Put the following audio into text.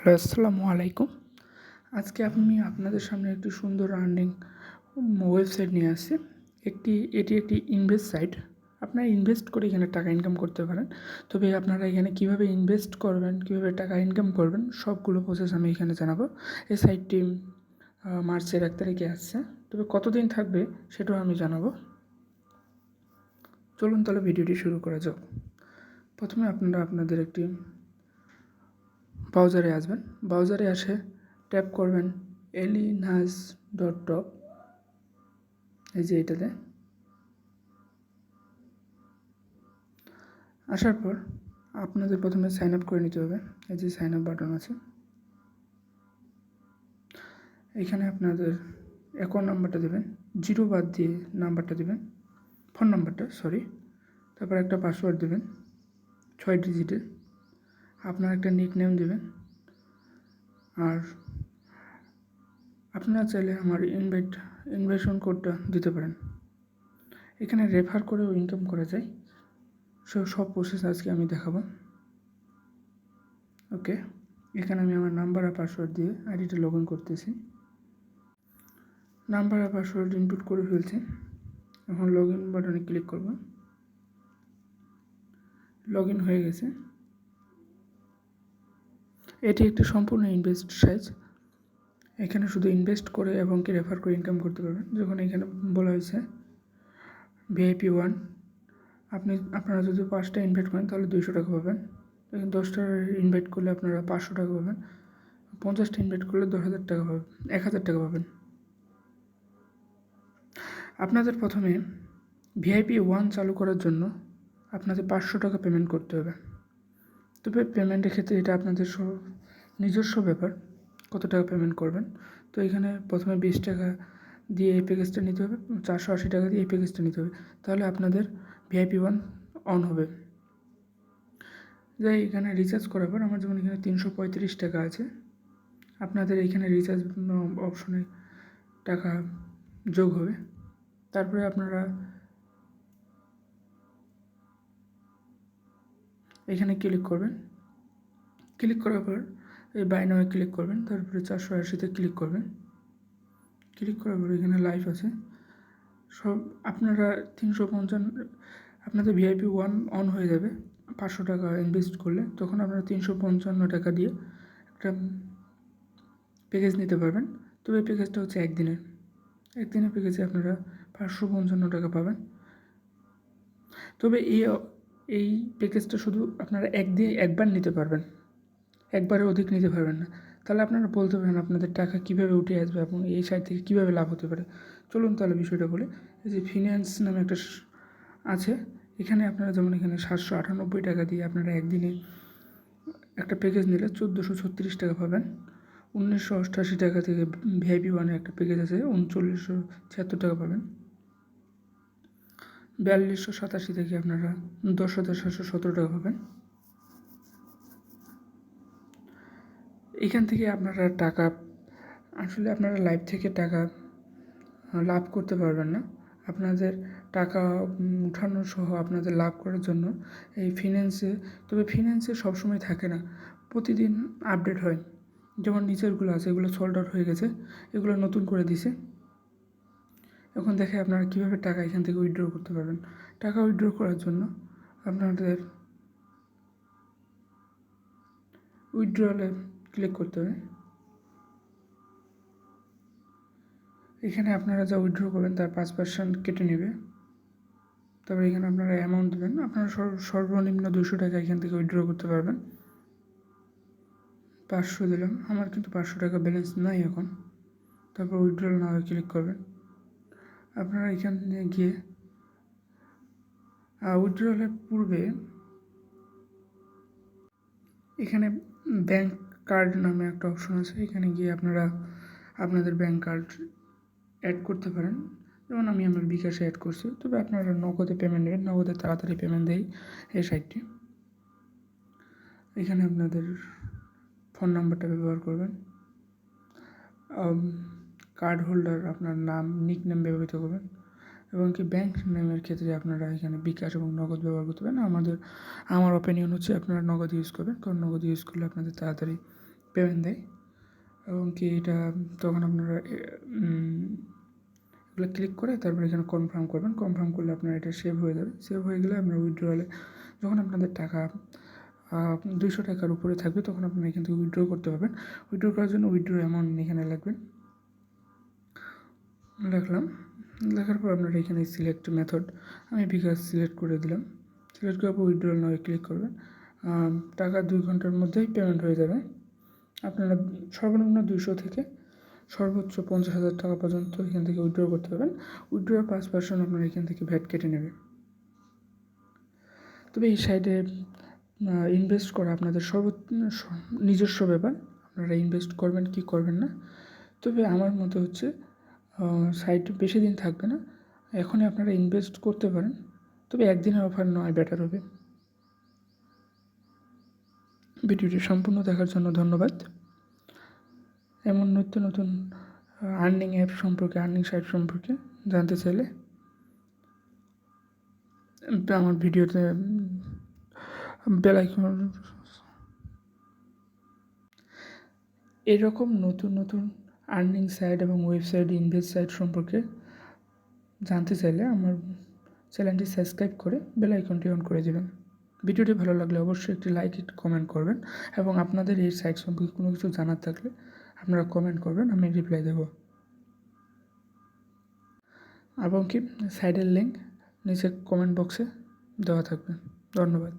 Hello, আসসালামু আলাইকুম। আজকে আমি আপনাদের সামনে একটি সুন্দর আর্নিং ওয়েবসাইট নিয়ে আসছি। এটি একটি ইনভেস্ট সাইট। আপনারা ইনভেস্ট করে এখানে টাকা ইনকাম করতে পারেন। তবে আপনারা এখানে কীভাবে ইনভেস্ট করবেন, কীভাবে টাকা ইনকাম করবেন, সবগুলো প্রসেস আমি এখানে জানাবো। এই সাইটটি মার্চের 1 তারিখে আসছে। তবে কতদিন থাকবে সেটাও আমি জানাবো। চলুন তাহলে ভিডিওটি শুরু করা যাক। প্রথমে আপনারা আপনাদের একটি ব্রাউজারে আসবেন। ব্রাউজারে আসে ট্যাপ করবেন elinhas.top, এই যে এটাতে আসার পর আপনাদের প্রথমে সাইন আপ করে নিতে হবে। এই যে সাইন আপ বাটন আছে, এখানে আপনাদের অ্যাকাউন্ট নাম্বারটা দেবেন, 0 বাদ দিয়ে নাম্বারটা দেবেন, ফোন নাম্বারটা তারপর একটা পাসওয়ার্ড দেবেন 6 ডিজিটের। আপনার একটা নিক নেম দেবেন। আর আপনারা চাইলে আমার ইনভাইটেশন কোডটা দিতে পারেন। এখানে রেফার করেও ইনকাম করা যায়। সব প্রসেস আজকে আমি দেখাবো। ওকে, এখানে আমি আমার নাম্বার আর পাসওয়ার্ড দিয়ে আইডিটা লগ ইন করতেছি। নাম্বার আর পাসওয়ার্ড ইনপুট করে ফেলছি। এখন লগ ইন বাটনে ক্লিক করব। লগ ইন হয়ে গেছে। এটি একটি সম্পূর্ণ ইনভেস্ট সাইট। এখানে শুধু ইনভেস্ট করে এবং কি রেফার করে ইনকাম করতে পারবেন। যখন এখানে বলা হয়েছে VIP 1, আপনারা যদি 5টা ইনভাইট করেন তাহলে 200 টাকা পাবেন। এখন 10টা ইনভাইট করলে আপনারা 500 টাকা পাবেন। 50টা ইনভাইট করলে 10,000 টাকা পাবেন, 1,000 টাকা পাবেন। আপনাদের প্রথমে VIP 1 চালু করার জন্য আপনাদের 500 টাকা পেমেন্ট করতে হবে। তবে পেমেন্টের ক্ষেত্রে এটা আপনাদের নিজস্ব ব্যাপার, কত টাকা পেমেন্ট করবেন। তো এখানে প্রথমে 20 টাকা দিয়ে এই প্যাকেজটা নিতে হবে, 480 টাকা দিয়ে এই প্যাকেজটা নিতে হবে। তাহলে আপনাদের VIP 1 অন হবে। যাই এখানে রিচার্জ করার পর আমার যেমন এখানে 335 টাকা আছে, আপনাদের এখানে রিচার্জ অপশনে টাকা যোগ হবে। তারপরে আপনারা এখানে ক্লিক করবেন। ক্লিক করার পর এই বাই নাওয়ে ক্লিক করবেন। তারপরে 480-তে ক্লিক করবেন। ক্লিক করার পর এখানে লাইভ আছে সব। আপনারা 355, আপনাদের VIP 1 অন হয়ে যাবে 500 টাকা ইনভেস্ট করলে। তখন আপনারা 355 টাকা দিয়ে একটা প্যাকেজ নিতে পারবেন। তবে এই প্যাকেজটা হচ্ছে একদিনের প্যাকেজে আপনারা 555 টাকা পাবেন। তবে এই প্যাকেজটা শুধু আপনারা একবার নিতে পারবেন, একবারে অধিক নিতে পারবেন না। তাহলে আপনারা বলতে পারেন আপনাদের টাকা কীভাবে উঠে আসবে এবং এই সাইট থেকে কীভাবে লাভ হতে পারে। চলুন তাহলে বিষয়টা বলি। এই যে ফিন্যান্স নামে একটা আছে, এখানে আপনারা যেমন এখানে 798 টাকা দিয়ে আপনারা একদিনে একটা প্যাকেজ নিলে 1436 টাকা পাবেন। 1988 টাকা থেকে VIP 1 একটা প্যাকেজ আছে, 3976 টাকা পাবেন। 4287 থেকে আপনারা 10,717 টাকা পাবেন। এখান থেকে আপনারা টাকা আসলে আপনারা লাইভ থেকে টাকা লাভ করতে পারবেন না। আপনাদের টাকা উঠানো সহ আপনাদের লাভ করার জন্য এই ফিন্যান্সে সবসময় থাকে না, প্রতিদিন আপডেট হয়। যেমন নিচেরগুলো আছে এগুলো সোল্ড আউট হয়ে গেছে, এগুলো নতুন করে দিছে। এখন দেখে আপনারা কীভাবে টাকা এখান থেকে উইথড্র করতে পারবেন। টাকা উইথড্র করার জন্য আপনাদের উইথড্রলে ক্লিক করতে হবে। এখানে আপনারা যা উইথড্র করবেন তার 5% কেটে নেবে। তারপরে এখানে আপনারা অ্যামাউন্ট দেবেন। আপনারা সর্বনিম্ন 200 টাকা এখান থেকে উইথড্র করতে পারবেন। 500 দিলাম, আমার কিন্তু 500 টাকা ব্যালেন্স নাই এখন। তারপর উইথড্রল নাও ক্লিক করবেন। আপনারা এখানে গিয়ে উইথড্রলের পূর্বে এখানে ব্যাংক কার্ড নামে একটা অপশন আছে, এখানে গিয়ে আপনারা আপনাদের ব্যাংক কার্ড অ্যাড করতে পারেন। যেমন আমি আমার বিকাশে অ্যাড করছি। তবে আপনারা নগদে পেমেন্ট নেবেন, নগদে তাড়াতাড়ি পেমেন্ট দেয় এই সাইটটি। এখানে আপনাদের ফোন নাম্বারটা ব্যবহার করবেন। কার্ড হোল্ডার আপনার নাম, নিক নেম ব্যবহৃত করবেন। এবং কি ব্যাংক নেমের ক্ষেত্রে আপনারা এখানে বিকাশ এবং নগদ ব্যবহার করতে পারেন। আমার অপিনিয়ন হচ্ছে আপনারা নগদ ইউজ করবেন, কারণ নগদ ইউজ করলে আপনাদের তাড়াতাড়ি পেমেন্ট দেয়, এবং কি এটা তখন আপনারা এগুলো ক্লিক করে তারপরে এখানে কনফার্ম করবেন। কনফার্ম করলে আপনার এটা সেভ হয়ে যাবে। সেভ হয়ে গেলে আপনার উইথড্রলে যখন আপনাদের টাকা 200 টাকার উপরে থাকবে তখন আপনারা এখান থেকে উইথড্র করতে পারবেন। উইথড্র করার জন্য উইথড্র অ্যামাউন্ট এখানে লিখবেন। লেখার পর আপনারা এখানে সিলেক্ট মেথড, আমি বিকাশ সিলেক্ট করে দিলাম। সিলেক্ট করার পর উইথড্রল নাও ক্লিক করবেন। টাকা 2 ঘন্টার মধ্যেই পেমেন্ট হয়ে যাবে। আপনারা সর্বনিম্ন 200 থেকে সর্বোচ্চ 50,000 টাকা পর্যন্ত এখান থেকে উইথড্র করতে পারবেন। উইথড্রর 5% আপনারা এখান থেকে ভ্যাট কেটে নেবে। তবে এই সাইটে ইনভেস্ট করা আপনাদের নিজস্ব ব্যাপার, আপনারা ইনভেস্ট করবেন কি করবেন না। তবে আমার মতে হচ্ছে সাইট বেশি দিন থাকবে না, এখনই আপনারা ইনভেস্ট করতে পারেন, তবে একদিনের অফার নয় বেটার হবে। ভিডিওটি সম্পূর্ণ দেখার জন্য ধন্যবাদ। এমন নিত্য নতুন আর্নিং অ্যাপ সম্পর্কে, আর্নিং সাইট সম্পর্কে জানতে চাইলে আমার ভিডিওতে বেল আইকন, এরকম নতুন নতুন আর্নিং সাইট এবং ওয়েবসাইট, ইনভেস্ট সাইট সম্পর্কে জানতে চাইলে আমার চ্যানেলটি সাবস্ক্রাইব করে বেল আইকনটি অন করে দেবেন। ভিডিওটি ভালো লাগলে অবশ্যই একটি লাইক, একটি কমেন্ট করবেন, এবং আপনাদের এই সাইট সম্পর্কে কোনো কিছু জানার থাকলে আপনারা কমেন্ট করবেন, আমি রিপ্লাই দেব। এবং কি সাইটের লিঙ্ক নিচে কমেন্ট বক্সে দেওয়া থাকবে। ধন্যবাদ।